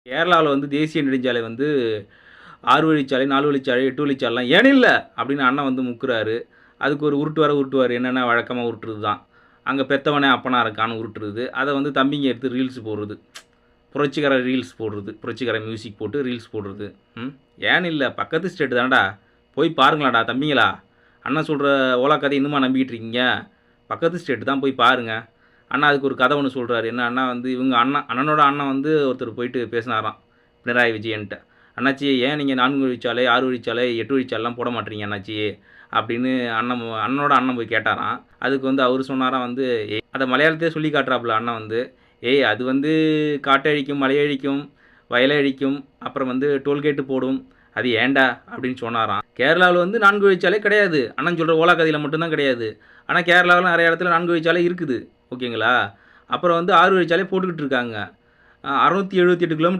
கேரளாவில் வந்து தேசிய நெடுஞ்சாலை வந்து 6 வழிச்சாலை, 4 வழிச்சாலை, 8 வழிச்சாலைலாம் ஏன் இல்ல அப்படின்னு அண்ணன் வந்து முக்குறாரு. அதுக்கு ஒரு உருட்டுவாரு. என்னென்னா வழக்கமாக உருட்டுறது தான். அங்கே பெத்தவனே அப்பனா இருக்கான்னு உருட்டுறது. அதை வந்து தம்பிங்க எடுத்து ரீல்ஸ் போடுறது. புரட்சிகர ரீல்ஸ் போடுறது. புரட்சிகர மியூசிக் போட்டு ரீல்ஸ் போடுறது. ஏன்னு இல்லை, பக்கத்து ஸ்டேட்டு தானடா, போய் பாருங்களாடா தம்பிங்களா. அண்ணன் சொல்கிற ஓலா கதை இன்னுமா நம்பிக்கிட்டு இருக்கீங்க? பக்கத்து ஸ்டேட்டு தான், போய் பாருங்கள். அண்ணா அதுக்கு ஒரு கதை ஒன்று சொல்கிறாரு. என்ன அண்ணா வந்து இவங்க அண்ணனோட அண்ணன் வந்து ஒருத்தர் போயிட்டு பேசினாராம் பினராயி விஜயன்ட்ட. அண்ணாச்சி, ஏன் நீங்கள் 4 வழிச்சாலை, 6 வழிச்சாலை, 8 வழிச்சாலைலாம் போட மாட்டீங்க அண்ணாச்சி அப்படின்னு அண்ணனோட அண்ணன் போய் கேட்டாராம். அதுக்கு வந்து அவர் சொன்னாராம் வந்து, அதை மலையாளத்தையே சொல்லி காட்டுறாப்புல அண்ணன் வந்து, அது வந்து காட்டழிக்கும், மலையழிக்கும், வயலழிக்கும், அப்புறம் வந்து டோல்கேட்டு போடும், அது ஏண்டா அப்படின்னு சொன்னாராம். கேரளாவில் வந்து 4 வழிச்சாலை கிடையாது. அண்ணன் சொல்கிற ஓலா கதையில் மட்டும்தான் கிடையாது. ஆனால் கேரளாவில் நிறைய இடத்துல 4 வழிச்சாலை இருக்குது. ஓகேங்களா. அப்புறம் வந்து 6 வழிச்சாலை போட்டுக்கிட்டு இருக்காங்க. 678 கிலோமீட்டர்